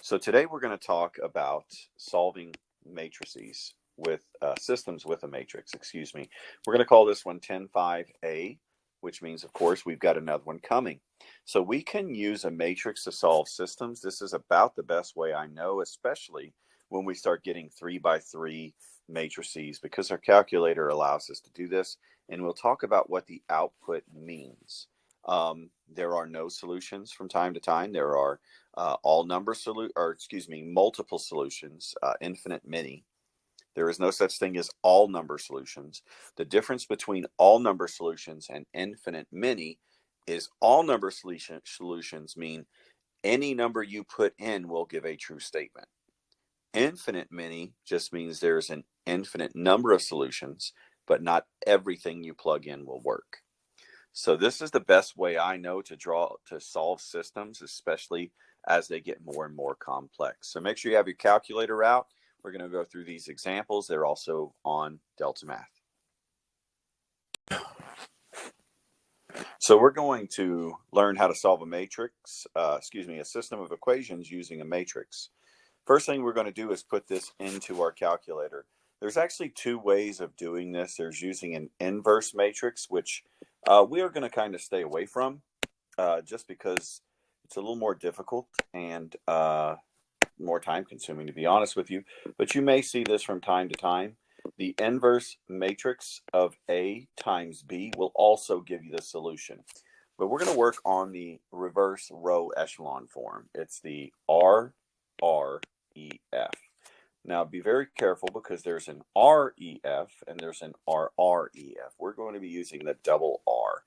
So today we're going to talk about solving matrices with systems with a matrix, excuse me. We're going to call this one 10.5a, which means, of course, we've got another one coming. So we can use a matrix to solve systems. This is about the best way I know, especially when we start getting 3x3 matrices, because our calculator allows us to do this. And we'll talk about what the output means. There are no solutions from time to time. There are multiple solutions, infinite many. There is no such thing as all number solutions. The difference between all number solutions and infinite many is all number solutions mean any number you put in will give a true statement. Infinite many just means there's an infinite number of solutions, but not everything you plug in will work. So this is the best way I know to solve systems, especially as they get more and more complex. So make sure you have your calculator out. We're going to go through these examples. They're also on Delta Math. So we're going to learn how to solve a matrix, a system of equations using a matrix. First thing we're going to do is put this into our calculator. There's actually two ways of doing this. There's using an inverse matrix, which we are going to kind of stay away from just because it's a little more difficult and more time consuming, to be honest with you. But you may see this from time to time. The inverse matrix of A times B will also give you the solution. But we're going to work on the reverse row echelon form. It's the R, R, E, F. Now be very careful because there's an REF and there's an RREF. We're going to be using the double R.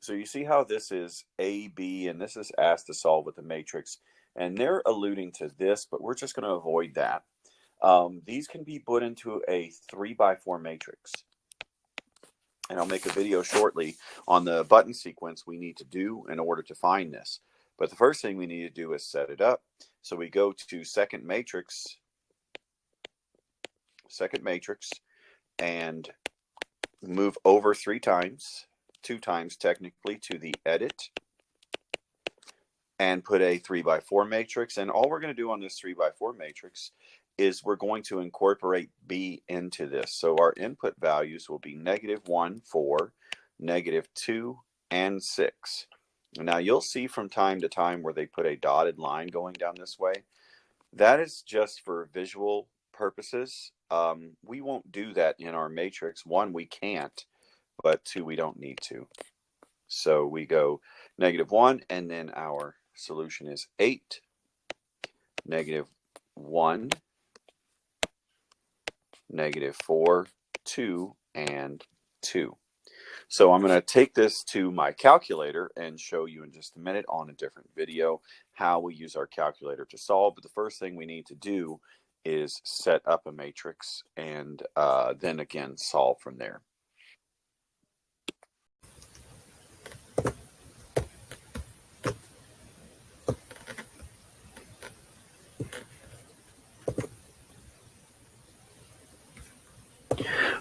So you see how this is AB and this is asked to solve with the matrix. And they're alluding to this, but we're just going to avoid that. These can be put into a 3x4 matrix. And I'll make a video shortly on the button sequence we need to do in order to find this. But the first thing we need to do is set it up. So we go to second matrix, and move over 2 times technically to the edit, and put a 3x4 matrix. And all we're going to do on this 3x4 matrix is we're going to incorporate B into this. So our input values will be -1, 4, -2, and 6. Now you'll see from time to time where they put a dotted line going down this way. That is just for visual purposes. We won't do that in our matrix. 1, we can't, but 2, we don't need to. So we go -1, and then our solution is 8, -1, -4, 2, and 2. So I'm going to take this to my calculator and show you in just a minute on a different video how we use our calculator to solve. But the first thing we need to do is set up a matrix and then again solve from there.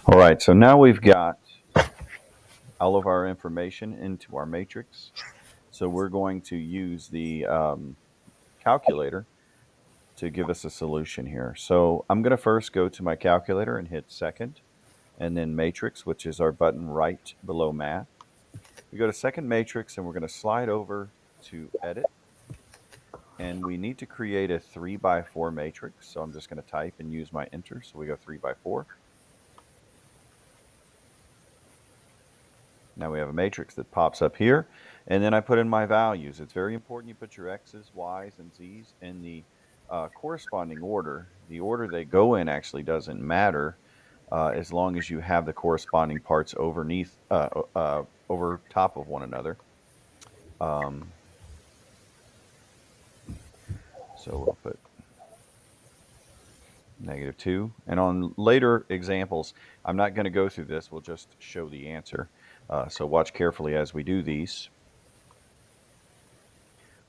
All right, so now we've got all of our information into our matrix. So we're going to use the calculator to give us a solution here. So I'm going to first go to my calculator and hit second, and then matrix, which is our button right below math. We go to second matrix and we're going to slide over to edit. And we need to create a 3x4 matrix. So I'm just going to type and use my enter. So we go 3x4. Now we have a matrix that pops up here. And then I put in my values. It's very important you put your X's, Y's, and Z's in the corresponding order. The order they go in actually doesn't matter as long as you have the corresponding parts over top of one another. So we'll put -2. And on later examples, I'm not going to go through this. We'll just show the answer. So watch carefully as we do these.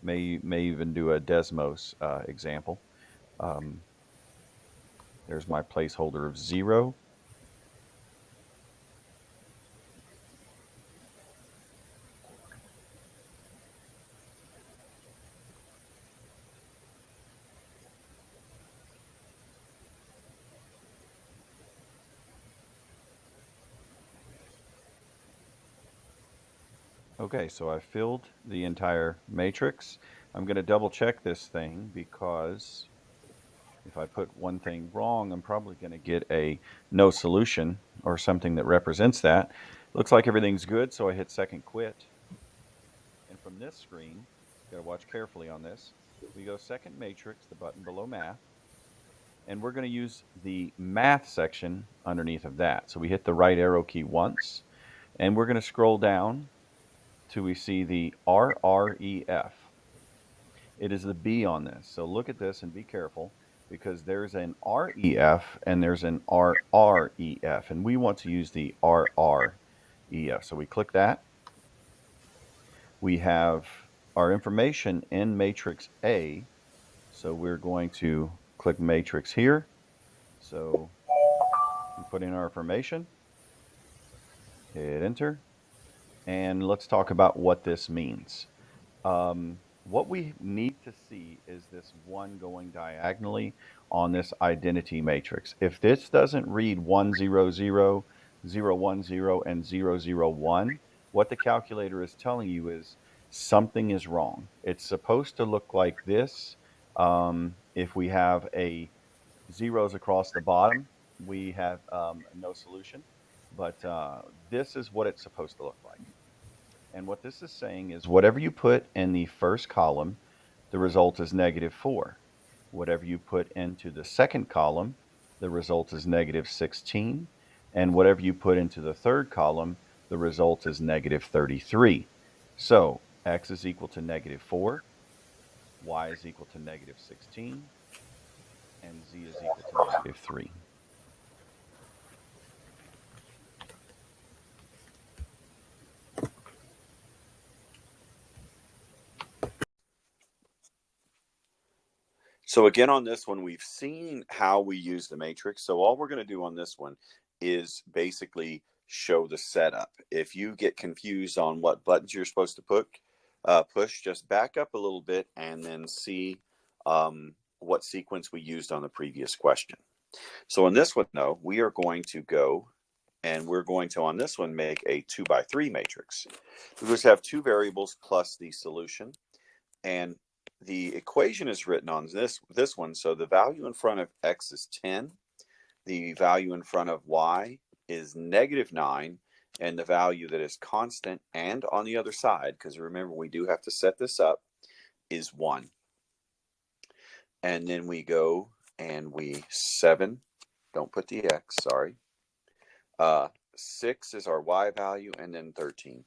May even do a Desmos example. There's my placeholder of 0. Okay, so I filled the entire matrix. I'm going to double check this thing because if I put one thing wrong, I'm probably going to get a no solution or something that represents that. Looks like everything's good, so I hit second quit. And from this screen, got to watch carefully on this, we go second matrix, the button below math, and we're going to use the math section underneath of that. So we hit the right arrow key once, and we're going to scroll down till we see the RREF. It is the B on this. So look at this and be careful because there's an REF and there's an RREF, and we want to use the RREF. So we click that. We have our information in matrix A. So we're going to click matrix here. So we put in our information, hit enter, and let's talk about what this means. What we need to see is this one going diagonally on this identity matrix. If this doesn't read 1, 0, 0, 0, 1, 0, and 0, 0, 1, what the calculator is telling you is something is wrong. It's supposed to look like this. If we have a zeros across the bottom, we have no solution. But this is what it's supposed to look like. And what this is saying is whatever you put in the first column, the result is -4. Whatever you put into the second column, the result is -16. And whatever you put into the third column, the result is -33. So x is equal to -4, y is equal to -16, and z is equal to -3. So again, on this one, we've seen how we use the matrix. So all we're going to do on this one is basically show the setup. If you get confused on what buttons you're supposed to push, just back up a little bit and then see what sequence we used on the previous question. So on this one, though, we are going to go and we're going to, on this one, make a 2 by 3 matrix. We just have two variables plus the solution. And the equation is written on this one. So the value in front of x is 10. The value in front of y is -9. And the value that is constant and on the other side, because remember, we do have to set this up, is 1. And then we go and we 7. Don't put the x, sorry. 6 is our y value, and then 13.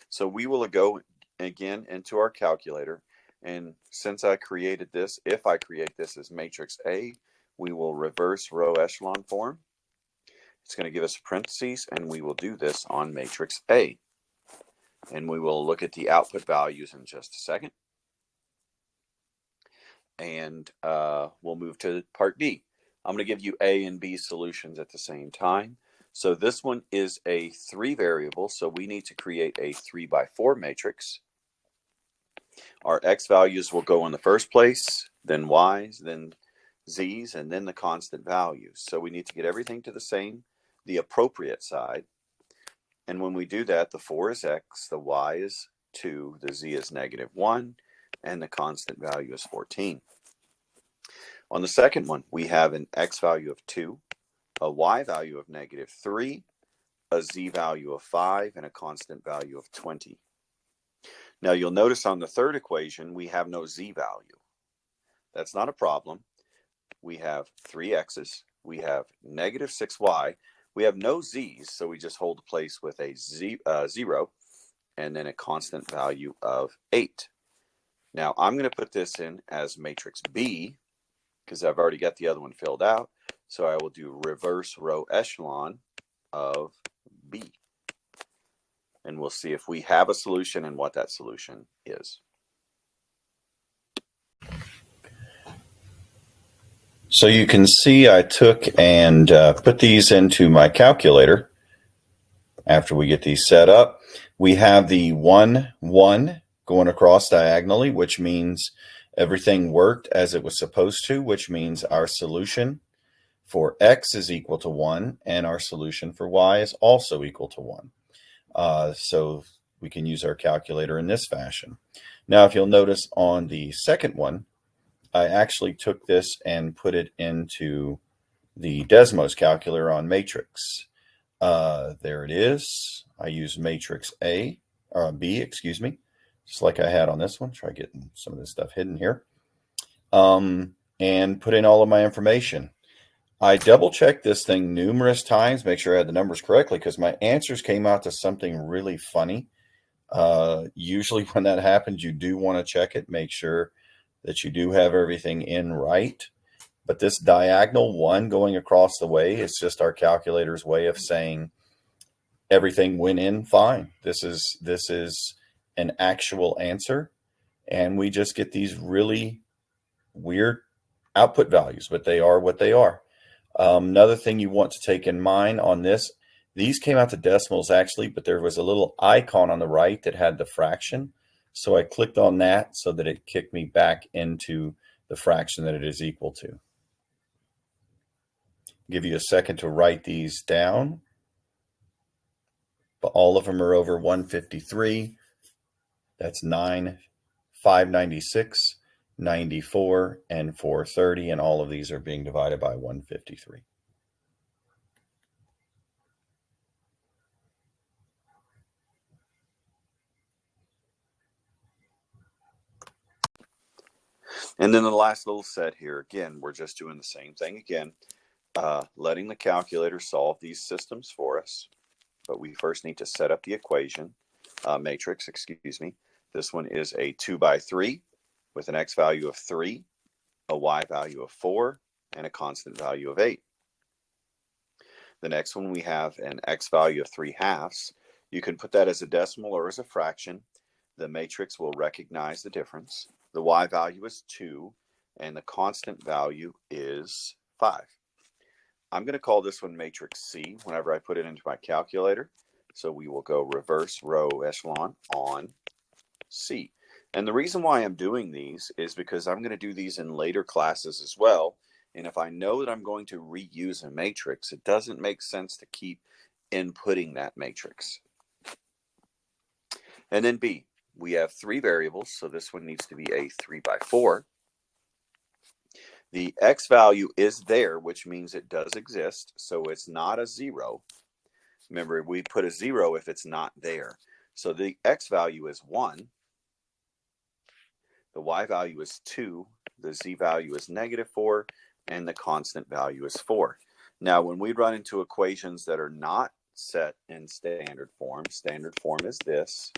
So we will go again into our calculator, and since I created this, if I create this as matrix A, we will reverse row echelon form. It's going to give us parentheses, and we will do this on matrix A. And we will look at the output values in just a second. And we'll move to part B. I'm going to give you A and B solutions at the same time. So this one is a 3 variable, so we need to create a 3 by 4 matrix. Our x values will go in the first place, then y's, then z's, and then the constant values. So we need to get everything to the appropriate side. And when we do that, the 4 is x, the y is 2, the z is -1, and the constant value is 14. On the second one, we have an x value of 2, a y value of -3, a z value of 5, and a constant value of 20. Now you'll notice on the third equation, we have no z value. That's not a problem. We have 3 x's, we have -6y, we have no z's, so we just hold the place with a 0, and then a constant value of 8. Now I'm going to put this in as matrix B, because I've already got the other one filled out. So I will do reverse row echelon of B. And we'll see if we have a solution and what that solution is. So you can see I took and put these into my calculator. After we get these set up, we have the 1, 1 going across diagonally, which means everything worked as it was supposed to, which means our solution for x is equal to 1, and our solution for y is also equal to 1. So we can use our calculator in this fashion. Now, if you'll notice on the second one, I actually took this and put it into the Desmos calculator on matrix. There it is. I use matrix B, excuse me, just like I had on this one. Try getting some of this stuff hidden here. And put in all of my information. I double checked this thing numerous times, make sure I had the numbers correctly, because my answers came out to something really funny. Usually when that happens, you do want to check it, make sure that you do have everything in right. But this diagonal 1 going across the way is just our calculator's way of saying everything went in fine. This is an actual answer, and we just get these really weird output values, but they are what they are. Another thing you want to take in mind on this, these came out to decimals actually, but there was a little icon on the right that had the fraction. So I clicked on that so that it kicked me back into the fraction that it is equal to. Give you a second to write these down. But all of them are over 153. That's 9, 596, 94, and 430. And all of these are being divided by 153. And then the last little set here, again, we're just doing the same thing again, letting the calculator solve these systems for us. But we first need to set up the equation, matrix, excuse me. This one is a 2 by 3 with an x value of 3, a y value of 4, and a constant value of 8. The next one, we have an x value of 3/2. You can put that as a decimal or as a fraction. The matrix will recognize the difference. The y value is 2, and the constant value is 5. I'm going to call this one matrix C whenever I put it into my calculator. So we will go reverse row echelon on C. And the reason why I'm doing these is because I'm going to do these in later classes as well. And if I know that I'm going to reuse a matrix, it doesn't make sense to keep inputting that matrix. And then B, we have 3 variables. So this one needs to be a 3 by 4. The x value is there, which means it does exist. So it's not a 0. Remember, we put a 0 if it's not there. So the x value is 1. The y value is 2. The z value is -4. And the constant value is 4. Now, when we run into equations that are not set in standard form is this.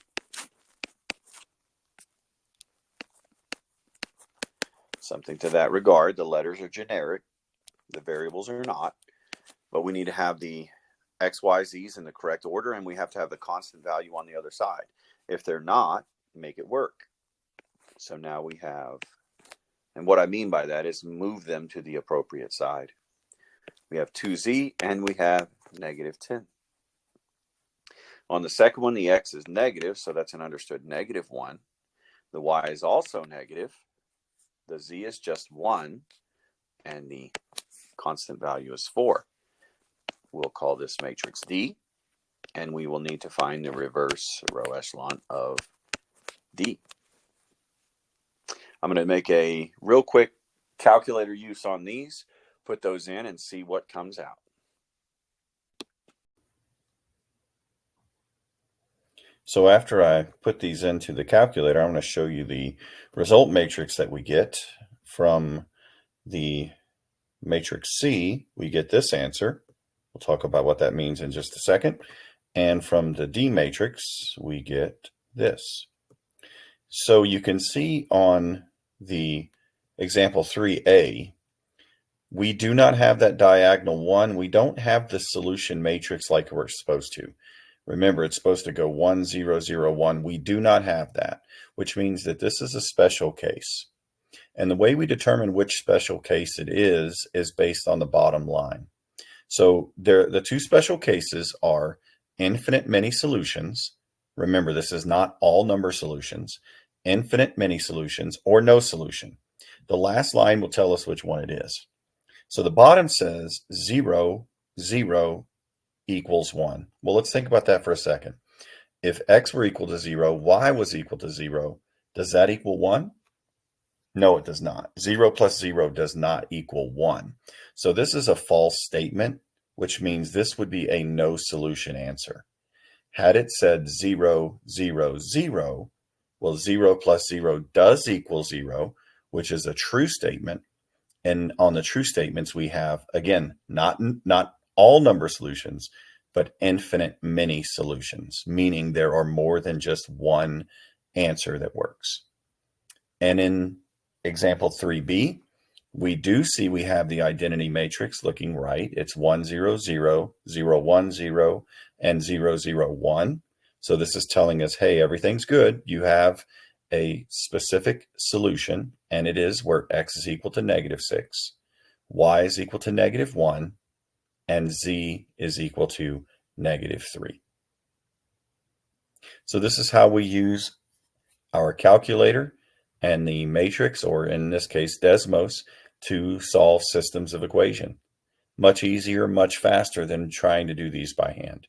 Something to that regard. The letters are generic. The variables are not. But we need to have the x, y, z's in the correct order, and we have to have the constant value on the other side. If they're not, make it work. So now we have, and what I mean by that is move them to the appropriate side. We have 2z and we have -10. On the second one, the x is negative, so that's an understood -1. The y is also negative. The z is just 1, and the constant value is 4. We'll call this matrix D, and we will need to find the reverse row echelon of D. I'm going to make a real quick calculator use on these, put those in, and see what comes out. So after I put these into the calculator, I'm going to show you the result matrix that we get from the matrix C. We get this answer. We'll talk about what that means in just a second. And from the D matrix, we get this. So you can see on the example 3A, we do not have that diagonal 1. We don't have the solution matrix like we're supposed to. Remember, it's supposed to go 1, 0, 0, 1. We do not have that, which means that this is a special case. And the way we determine which special case it is based on the bottom line. So the 2 special cases are infinite many solutions. Remember, this is not all number solutions. Infinite many solutions or no solution. The last line will tell us which one it is. So the bottom says 0, 0 equals 1. Well, let's think about that for a second. if x were equal to 0, y was equal to 0, does that equal 1? No, it does not. 0 plus 0 does not equal 1. So this is a false statement, which means this would be a no solution answer. Had it said 0, 0, 0, well, 0 plus 0 does equal 0, which is a true statement. And on the true statements, we have, again, not all number solutions, but infinite many solutions, meaning there are more than just one answer that works. And in example 3b, we do see we have the identity matrix looking right. It's 1, 0, 0, 0, 1, 0, and 0, 0, 1. So this is telling us, hey, everything's good. You have a specific solution, and it is where x is equal to -6, y is equal to -1, and z is equal to -3. So this is how we use our calculator and the matrix, or in this case, Desmos, to solve systems of equation. Much easier, much faster than trying to do these by hand.